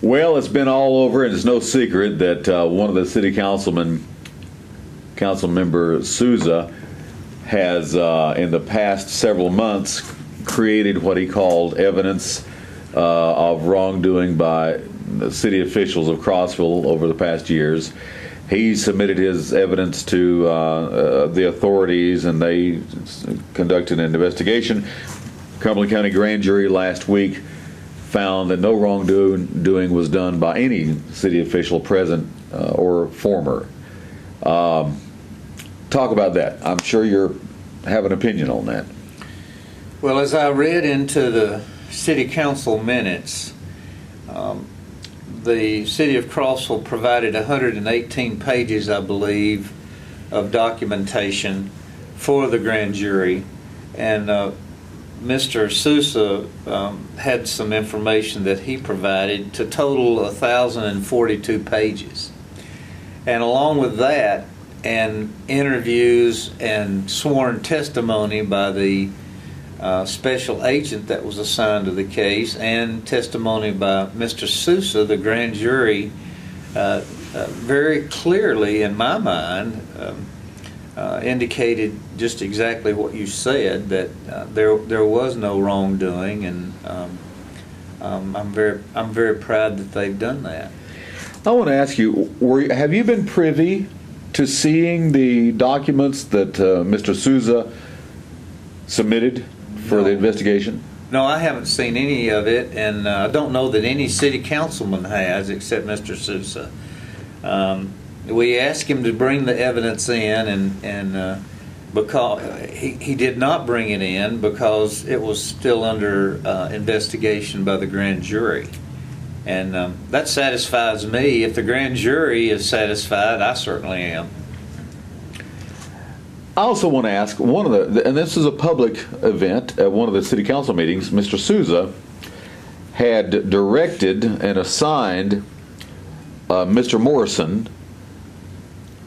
Well, it's been all over, and it's no secret that one of the city council member Souza has, in the past several months, created what he called evidence of wrongdoing by the city officials of Crossville over the past years. He submitted his evidence to the authorities, and they conducted an investigation. Cumberland County Grand Jury last week found that no wrongdoing was done by any city official, present or former. Talk about that. I'm sure you have an opinion on that. Well, as I read into the city council minutes, the city of Crossville provided 118 pages, I believe, of documentation for the grand jury, and Mr. Souza had some information that he provided to total 1,042 pages. And along with that, and interviews and sworn testimony by the special agent that was assigned to the case, and testimony by Mr. Souza, the grand jury, very clearly, in my mind, indicated just exactly what you said, that there was no wrongdoing, and I'm very proud that they've done that. I want to ask you, have you been privy to seeing the documents that Mr. Souza submitted for the investigation? No, I haven't seen any of it, and I don't know that any city councilman has, except Mr. Souza. We asked him to bring the evidence in, and because he did not bring it in because it was still under investigation by the grand jury. And that satisfies me. If the grand jury is satisfied, I certainly am. I also want to ask, and this is a public event at one of the city council meetings, Mr. Souza had directed and assigned Mr. Morrison,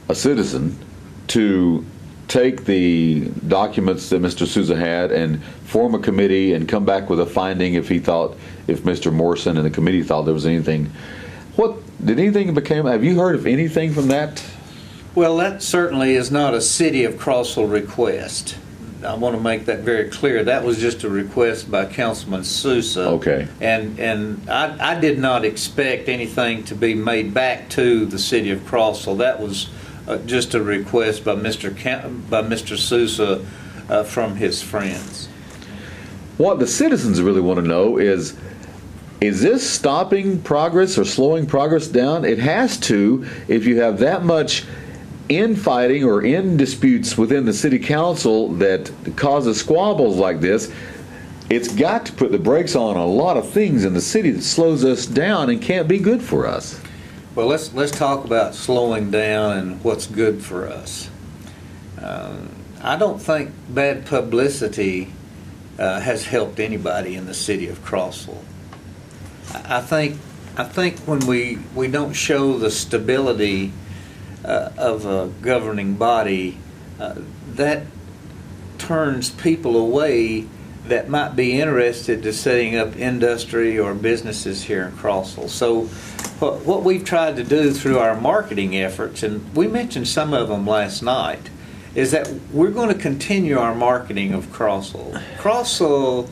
a citizen, to take the documents that Mr. Souza had and form a committee and come back with a finding if Mr. Morrison and the committee thought there was anything. Have you heard of anything from that? Well, that certainly is not a city of Crossville request. I want to make that very clear. That was just a request by Councilman Souza. Okay. And I did not expect anything to be made back to the city of Crossville. That was just a request by Mr. Souza from his friends. What the citizens really want to know is this stopping progress or slowing progress down? It has to, if you have that much infighting or in disputes within the city council that causes squabbles like this. It's got to put the brakes on a lot of things in the city that slows us down and can't be good for us. Well, let's talk about slowing down and what's good for us. I don't think bad publicity has helped anybody in the city of Crossville. I think when we don't show the stability of a governing body, that turns people away that might be interested to setting up industry or businesses here in Crossville. So what we've tried to do through our marketing efforts, and we mentioned some of them last night, is that we're going to continue our marketing of Crossville. Crossville,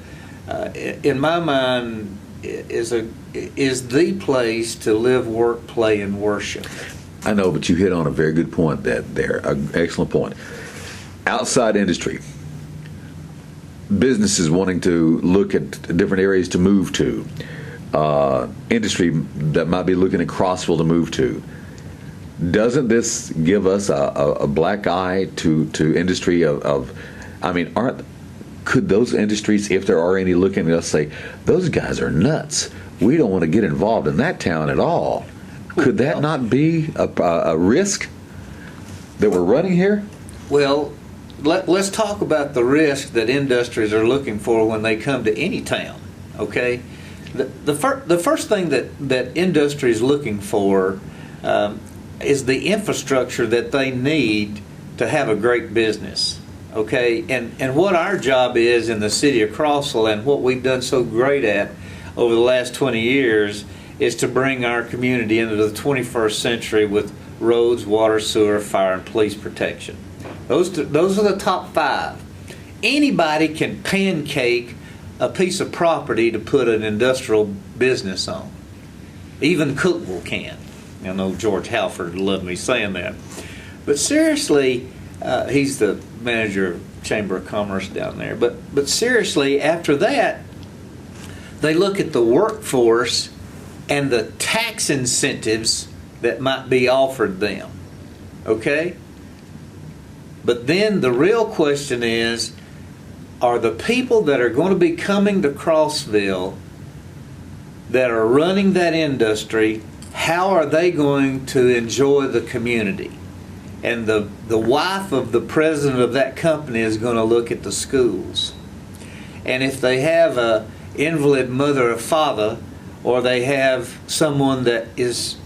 in my mind, is the place to live, work, play, and worship. I know, but you hit on a very good point there, an excellent point. Outside industry, businesses wanting to look at different areas to move to, industry that might be looking at Crossville to move to. Doesn't this give us a black eye to industry could those industries, if there are any, looking at us say, those guys are nuts, we don't want to get involved in that town at all? Could that not be a risk that we're running here? Well, let's talk about the risk that industries are looking for when they come to any town, okay? The first thing that industry is looking for is the infrastructure that they need to have a great business, okay? And what our job is in the city of Crossville, and what we've done so great at over the last 20 years, is to bring our community into the 21st century with roads, water, sewer, fire, and police protection. Those are the top 5. Anybody can pancake a piece of property to put an industrial business on. Even Cookville can. I know George Halford loved me saying that. But seriously, he's the manager of Chamber of Commerce down there. But seriously, after that, they look at the workforce and the tax incentives that might be offered them. Okay? But then the real question is, are the people that are going to be coming to Crossville that are running that industry, how are they going to enjoy the community? And the wife of the president of that company is going to look at the schools. And if they have a invalid mother or father, or they have someone that is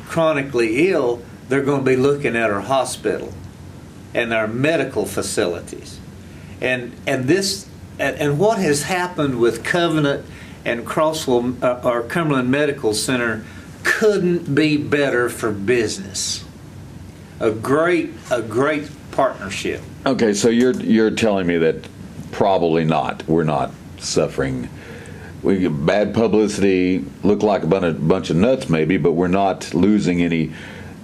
chronically ill, they're going to be looking at our hospital and our medical facilities. And what has happened with Covenant and Crossville or Cumberland Medical Center couldn't be better for business. A great partnership. Okay, so you're telling me that probably not. We're not suffering. We get bad publicity, look like a bunch of nuts maybe, but we're not losing any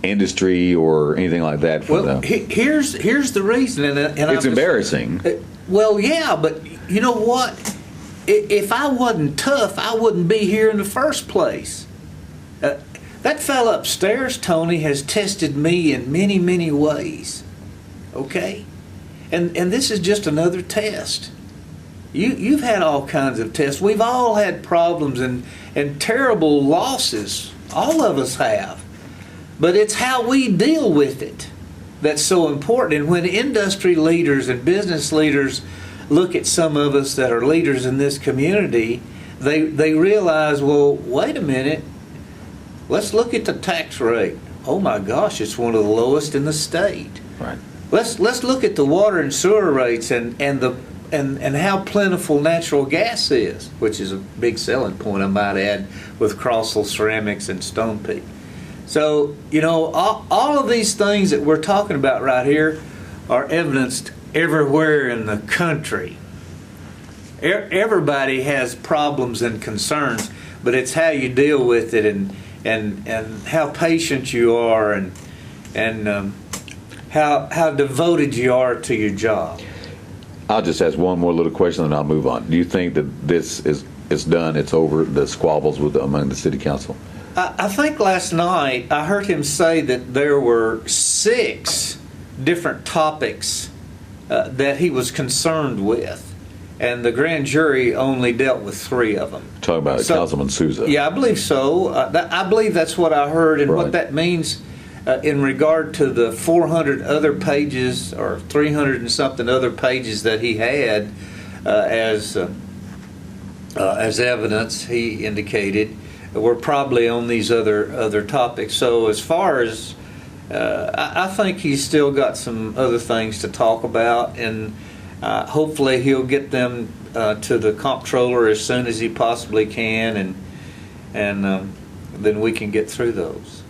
industry or anything like that. Well, here's the reason, and it's embarrassing. Well, yeah, but you know what? If I wasn't tough, I wouldn't be here in the first place. That fella upstairs, Tony, has tested me in many, many ways. Okay? And this is just another test. You've had all kinds of tests. We've all had problems and terrible losses. All of us have. But it's how we deal with it that's so important. And when industry leaders and business leaders look at some of us that are leaders in this community, they realize, well, wait a minute. Let's look at the tax rate. Oh my gosh, it's one of the lowest in the state. Right. Let's look at the water and sewer rates and how plentiful natural gas is, which is a big selling point, I might add, with Crossville Ceramics and Stone Peak. So, you know, all of these things that we're talking about right here are evidenced everywhere in the country. Everybody has problems and concerns, but it's how you deal with it and how patient you are and how devoted you are to your job. I'll just ask one more little question and I'll move on. Do you think that this is done, it's over, the squabbles among the city council? I think last night I heard him say that there were 6 different topics that he was concerned with, and the grand jury only dealt with 3 of them. Talking about Councilman Souza. Yeah, I believe so. I believe that's what I heard, and what that means in regard to the 400 other pages or 300 and something other pages that he had as evidence, he indicated, were probably on these other topics. So as far as I think he's still got some other things to talk about, and hopefully he'll get them to the comptroller as soon as he possibly can, and then we can get through those.